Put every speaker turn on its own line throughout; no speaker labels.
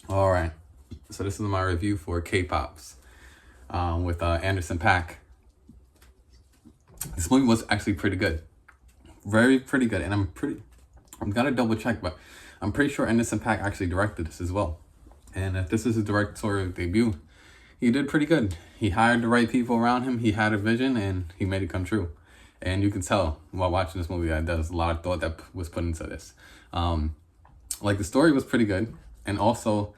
All right, so this is my review for K-Pops with Anderson Paak. This movie was actually pretty good, very pretty good, and I'm gonna double check, but I'm pretty sure Anderson Paak actually directed this as well. And if this is his directorial debut, he did pretty good. He hired the right people around him. He had a vision, and he made it come true. And you can tell while watching this movie that there's a lot of thought that was put into this. Like the story was pretty good, and also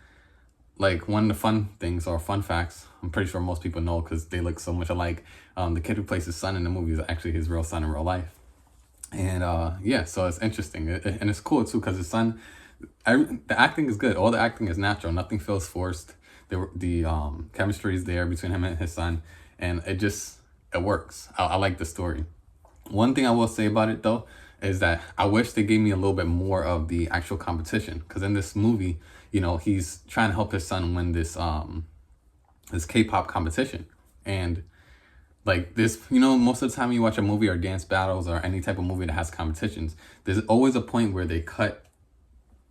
like one of the fun things or fun facts, I'm pretty sure most people know because they look so much alike. The kid who plays his son in the movie is actually his real son in real life. And yeah, so it's interesting. And it's cool too because his son, the acting is good. All the acting is natural. Nothing feels forced. The chemistry is there between him and his son, and it works. I like the story. One thing I will say about it though is that I wish they gave me a little bit more of the actual competition, because in this movie, he's trying to help his son win this K-pop competition. And like this, most of the time you watch a movie or dance battles or any type of movie that has competitions, there's always a point where they cut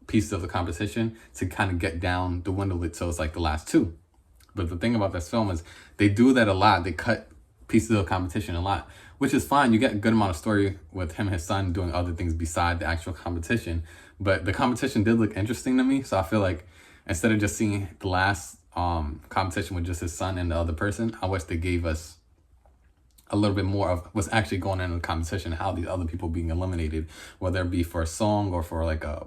pieces of the competition to kind of get down the window so it's like the last two. But the thing about this film is they do that a lot. They cut pieces of the competition a lot, which is fine. You get a good amount of story with him and his son doing other things beside the actual competition. But the competition did look interesting to me. So I feel like instead of just seeing the last competition with just his son and the other person, I wish they gave us a little bit more of what's actually going on in the competition, how these other people being eliminated, whether it be for a song or for like a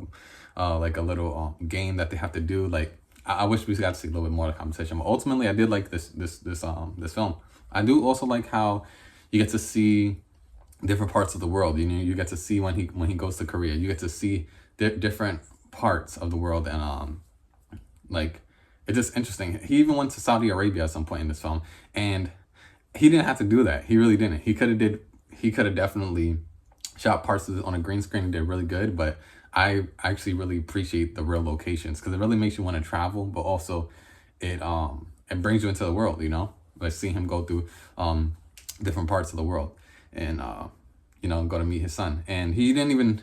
little game that they have to do. Like I wish we got to see a little bit more of the competition. But ultimately, I did like this film. I do also like how you get to see different parts of the world. You get to see when he goes to Korea. You get to see different parts of the world, and like it's just interesting. He even went to Saudi Arabia at some point in this film, and he didn't have to do that. He really didn't. He could have definitely shot parts of it on a green screen and did really good, but I actually really appreciate the real locations because it really makes you want to travel, but also it brings you into the world, like seeing him go through different parts of the world, and go to meet his son. And he didn't even,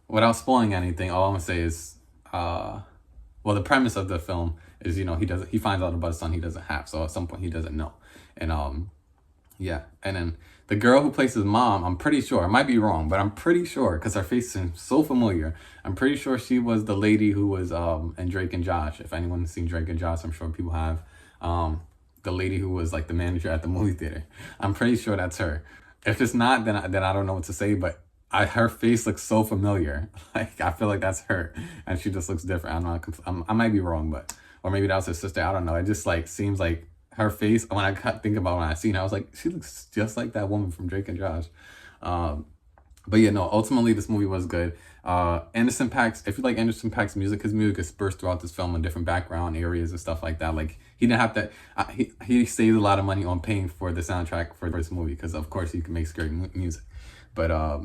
without spoiling anything, all I'm gonna say is well, the premise of the film is, he finds out about his son he doesn't have, so at some point he doesn't know. And yeah, and then the girl who plays his mom, I'm pretty sure, I might be wrong, but I'm pretty sure because her face seems so familiar. I'm pretty sure she was the lady who was in Drake and Josh. If anyone's seen Drake and Josh, I'm sure people have. The lady who was like the manager at the movie theater. I'm pretty sure that's her. If it's not, then I don't know what to say. But her face looks so familiar. Like I feel like that's her, and she just looks different. I don't know. I might be wrong, but or maybe that was her sister. I don't know. It just like seems like her face. When I think about when I seen her, I was like, she looks just like that woman from Drake and Josh. But yeah, no, ultimately this movie was good. Anderson Paak's, if you like Anderson Paak's music, his music is dispersed throughout this film in different background areas and stuff like that. Like he didn't have to, he saved a lot of money on paying for the soundtrack for this movie because of course he can make great music. But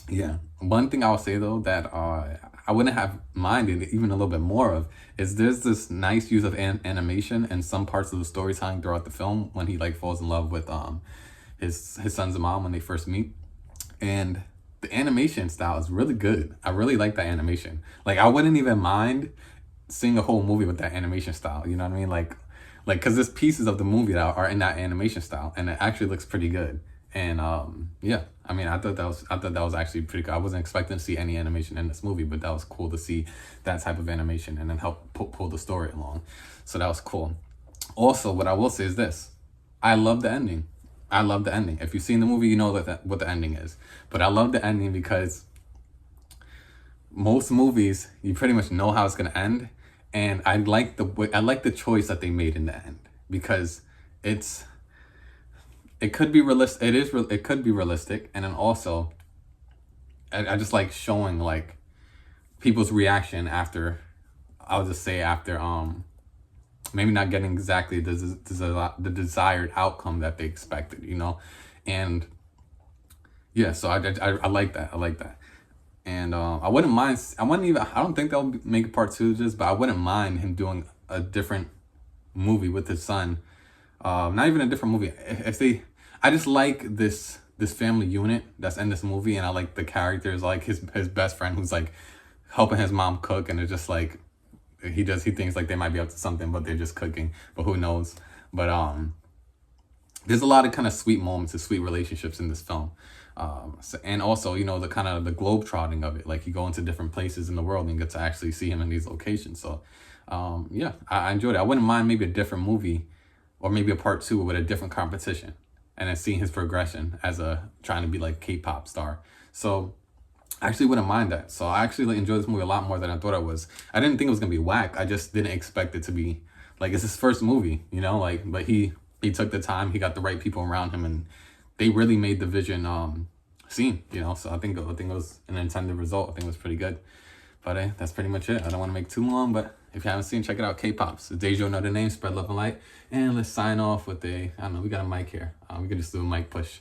yeah, one thing I'll say though that I wouldn't have minded even a little bit more of is there's this nice use of animation and some parts of the storytelling throughout the film when he like falls in love with his son's mom when they first meet. And the animation style is really good. I really like that animation. Like I wouldn't even mind seeing a whole movie with that animation style. You know what I mean? Like because there's pieces of the movie that are in that animation style, and it actually looks pretty good. And yeah, I mean, I thought that was actually pretty good. I wasn't expecting to see any animation in this movie, but that was cool to see that type of animation and then help pull the story along. So that was cool. Also, what I will say is this: I love the ending. I love the ending. If you've seen the movie, you know what the ending is. But I love the ending because most movies, you pretty much know how it's gonna end, and I like the choice that they made in the end because it could be realistic. It could be realistic, and then also, I just like showing like people's reaction after. I'll just say after maybe not getting exactly the desired outcome that they expected, and yeah, so I like that. I like that, and I wouldn't mind. I wouldn't even. I don't think they'll make a part two of this, but I wouldn't mind him doing a different movie with his son. Not even a different movie. If they, I just like this family unit that's in this movie, and I like the characters, like his best friend who's like helping his mom cook, and it's just like he thinks like they might be up to something, but they're just cooking. But who knows? But there's a lot of kind of sweet moments and sweet relationships in this film. And also, you know, the kind of the globe trotting of it, like you go into different places in the world and get to actually see him in these locations. So yeah, I enjoyed it. I wouldn't mind maybe a different movie or maybe a part 2 with a different competition and then seeing his progression as a trying to be like K-pop star. So I actually wouldn't mind that. So I actually enjoyed this movie a lot more than I thought I was. I didn't think it was gonna be whack. I just didn't expect it to be like, it's his first movie, you know, like, but he took the time, he got the right people around him, and they really made the vision seen, you know. So I think it was an intended result. I think it was pretty good. But that's pretty much it. I don't want to make too long, but if you haven't seen, check it out. KPOPS. Dejo, know the name. Spread love and light. And let's sign off with I don't know, we got a mic here. We can just do a mic push.